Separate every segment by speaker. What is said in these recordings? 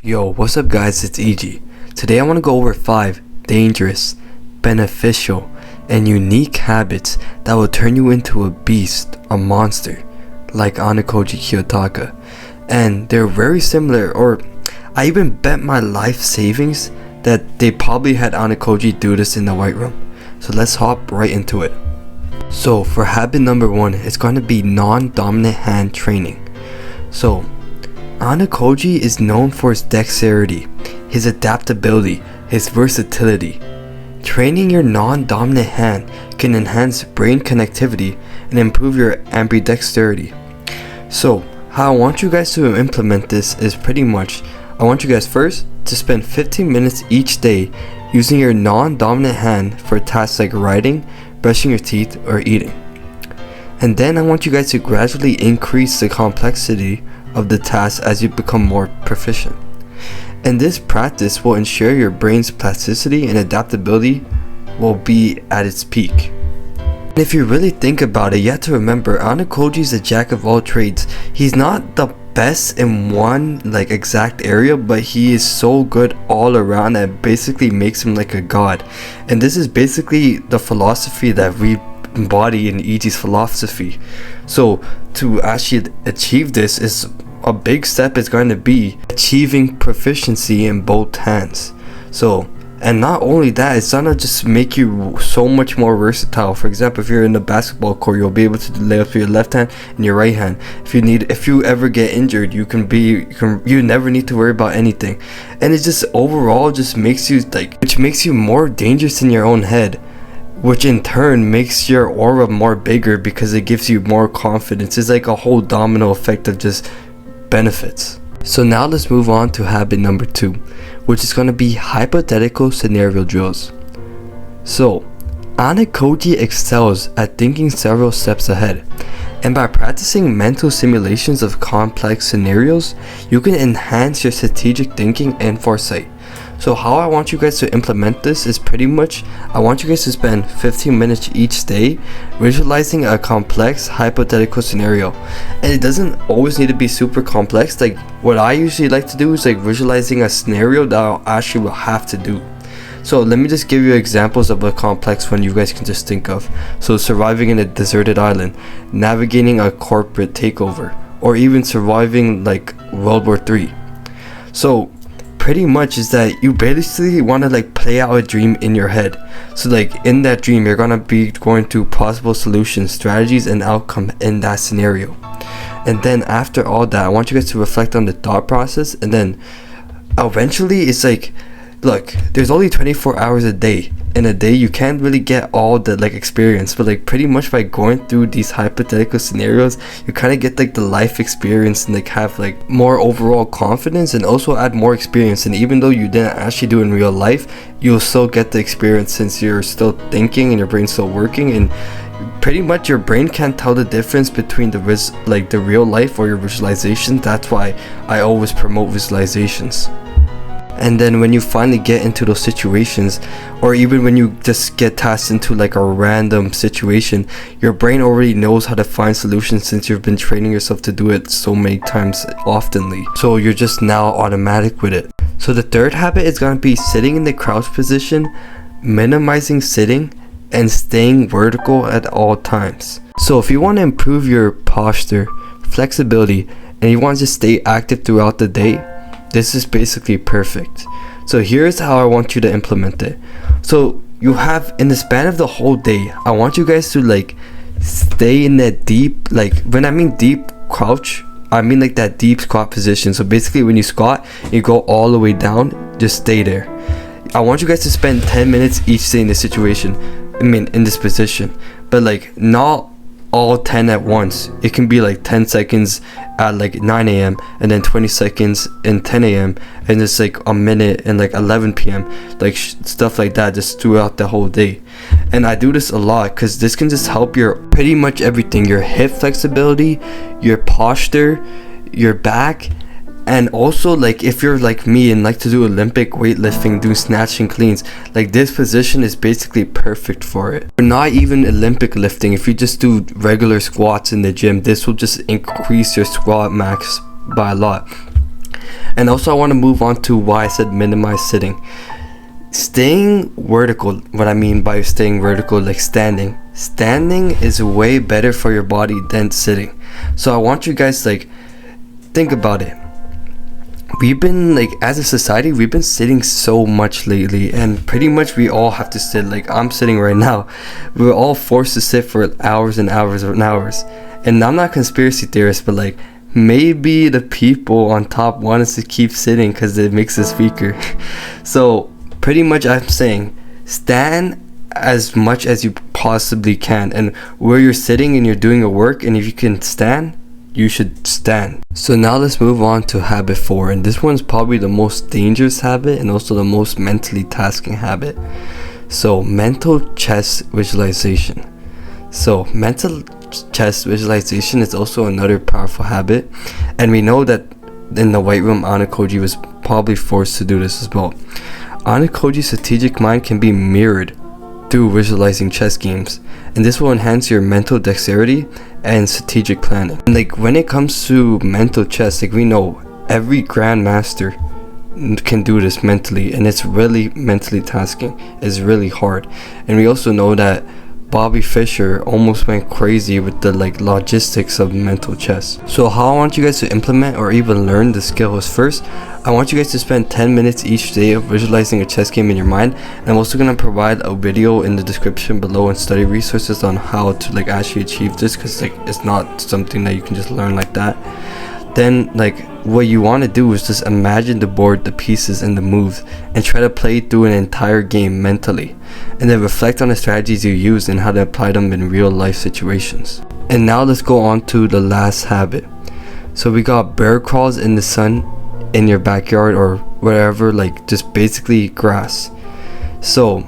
Speaker 1: Yo, what's up guys, it's EG. Today I want to go over 5 dangerous, beneficial, and unique habits that will turn you into a beast, a monster, like Ayanokoji Kiyotaka. And they're very similar, or I even bet my life savings that they probably had Ayanokoji do this in the White Room. So let's hop right into it. So for habit number 1, it's going to be non-dominant hand training. So Ayanokoji is known for his dexterity, his adaptability, his versatility. Training your non-dominant hand can enhance brain connectivity and improve your ambidexterity. So how I want you guys to implement this is pretty much, I want you guys first to spend 15 minutes each day using your non-dominant hand for tasks like writing, brushing your teeth, or eating. And then I want you guys to gradually increase the complexity of the task as you become more proficient. And this practice will ensure your brain's plasticity and adaptability will be at its peak. And if you really think about it, you have to remember Ayanokoji is a jack of all trades. He's not the best in one exact area, but he is so good all around that basically makes him like a god. And this is basically the philosophy that we embody in EG's philosophy. So to actually achieve this, is a big step is going to be achieving proficiency in both hands. So, and not only that, it's gonna just make you so much more versatile. For example, if you're in the basketball court, you'll be able to lay up with your left hand and your right hand. If you ever get injured, you never need to worry about anything. And it just overall just makes you which makes you more dangerous in your own head, which in turn makes your aura more bigger because it gives you more confidence. It's like a whole domino effect of just benefits. So now let's move on to habit number 2, which is going to be hypothetical scenario drills. So Ayanokoji excels at thinking several steps ahead, and by practicing mental simulations of complex scenarios, you can enhance your strategic thinking and foresight. So how I want you guys to implement this is pretty much, I want you guys to spend 15 minutes each day visualizing a complex hypothetical scenario. And it doesn't always need to be super complex. Like what I usually like to do is visualizing a scenario that I'll actually will have to do. So let me just give you examples of a complex one you guys can just think of. So surviving in a deserted island, navigating a corporate takeover, or even surviving World War III. So pretty much is that you basically want to play out a dream in your head. So in that dream, you're gonna be going through possible solutions, strategies, and outcome in that scenario. And then after all that, I want you guys to reflect on the thought process, and then eventually it's look, there's only 24 hours a day. In a day, you can't really get all the experience, but pretty much by going through these hypothetical scenarios, you kind of get the life experience and have more overall confidence, and also add more experience. And even though you didn't actually do it in real life, you'll still get the experience since you're still thinking and your brain's still working. And pretty much your brain can't tell the difference between the real life or your visualization. That's why I always promote visualizations. And then when you finally get into those situations, or even when you just get tasked into a random situation, your brain already knows how to find solutions since you've been training yourself to do it so many times oftenly. So you're just now automatic with it. So the third habit is going to be sitting in the crouch position, minimizing sitting, and staying vertical at all times. So if you want to improve your posture, flexibility, and you want to stay active throughout the day, this is basically perfect. So here's how I want you to implement it. So you have, in the span of the whole day, I want you guys to stay in that deep, when I mean deep crouch, I mean that deep squat position. So basically when you squat, you go all the way down, just stay there. I want you guys to spend 10 minutes each day in this situation, in this position, but not all 10 at once. It can be 10 seconds at 9 a.m. and then 20 seconds in 10 a.m. and just a minute and 11 p.m. Stuff like that, just throughout the whole day. And I do this a lot because this can just help your pretty much everything, your hip flexibility, your posture, your back, And also, like, if you're like me and like to do Olympic weightlifting, do snatch and cleans, like this position is basically perfect for it. Or not even Olympic lifting, if you just do regular squats in the gym, this will just increase your squat max by a lot. And also I want to move on to why I said minimize sitting. Staying vertical, what I mean by staying vertical, like standing is way better for your body than sitting. So I want you guys, like, think about it. We've been, like, as a society, we've been sitting so much lately, and pretty much we all have to sit. Like, I'm sitting right now. We're all forced to sit for hours and hours and hours. And I'm not a conspiracy theorist, but like, maybe the people on top want us to keep sitting because it makes us weaker. So pretty much I'm saying stand as much as you possibly can, and where you're sitting and you're doing your work, and if you can stand, you should stand. So now let's move on to habit 4, and this one's probably the most dangerous habit and also the most mentally tasking habit. So mental chess visualization. So mental chess visualization is also another powerful habit, and we know that in the White Room Ayanokoji was probably forced to do this as well. Ayanokoji's strategic mind can be mirrored through visualizing chess games, and this will enhance your mental dexterity and strategic planning. And like, when it comes to mental chess, like, we know every grandmaster can do this mentally, and it's really mentally tasking. It's really hard. And we also know that Bobby Fischer almost went crazy with the like logistics of mental chess. So how I want you guys to implement or even learn the skill is, first, I want you guys to spend 10 minutes each day of visualizing a chess game in your mind. And I'm also going to provide a video in the description below and study resources on how to like actually achieve this, because like, it's not something that you can just learn like that. Then like, what you want to do is just imagine the board, the pieces, and the moves, and try to play through an entire game mentally, and then reflect on the strategies you use and how to apply them in real life situations. And now let's go on to the last habit. So we got bear crawls in the sun in your backyard or wherever, like just basically grass. So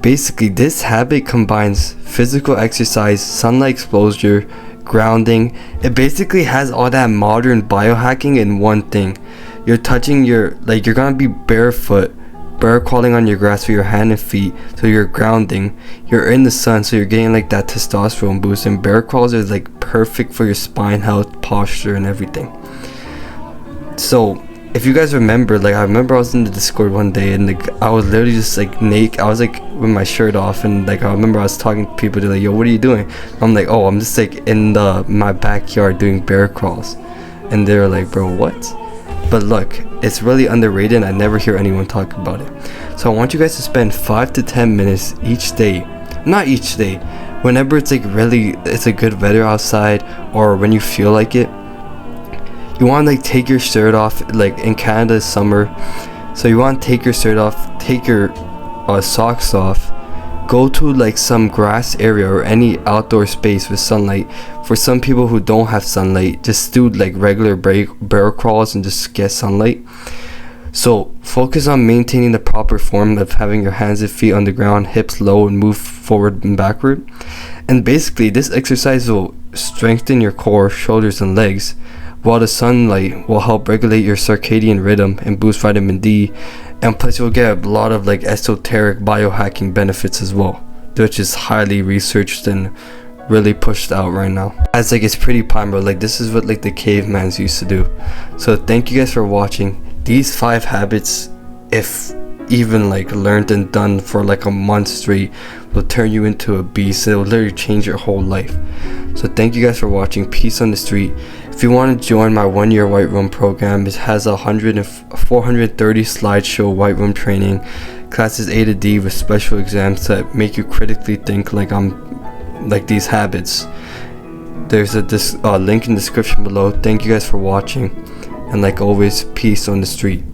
Speaker 1: basically this habit combines physical exercise, sunlight exposure, grounding. It basically has all that modern biohacking in one thing. You're touching your, like, you're gonna be barefoot, bear crawling on your grass with your hand and feet, so you're grounding. You're in the sun, so you're getting like that testosterone boost, and bear crawls is like perfect for your spine health, posture, and everything. So if you guys remember, like, I remember I was in the Discord one day, and like, I was literally just like naked. I was like with my shirt off, and like, I remember I was talking to people. They're like, yo, what are you doing? I'm like, oh, I'm just like in my backyard doing bear crawls. And they're like, bro, what? But look, it's really underrated, and I never hear anyone talk about it. So I want you guys to spend 5 to 10 minutes each day. Not each day, whenever it's like really, it's a good weather outside, or when you feel like it. You want to like take your shirt off. Like in Canada it's summer, so you want to take your shirt off, take your socks off, go to like some grass area or any outdoor space with sunlight. For some people who don't have sunlight, just do like regular bear crawls and just get sunlight. So focus on maintaining the proper form of having your hands and feet on the ground, hips low, and move forward and backward. And basically this exercise will strengthen your core, shoulders, and legs, while the sunlight will help regulate your circadian rhythm and boost vitamin D, and plus you'll get a lot of like esoteric biohacking benefits as well, which is highly researched and really pushed out right now. As like, it's pretty primal. Like, this is what like the cavemans used to do. So thank you guys for watching. These 5 habits, if even like learned and done for like a month straight, will turn you into a beast. It will literally change your whole life. So thank you guys for watching. Peace on the street. If you want to join my 1-year White Room program, it has 430 slideshow White Room training, classes A to D with special exams that make you critically think like these habits. There's a link in the description below. Thank you guys for watching, and like always, peace on the street.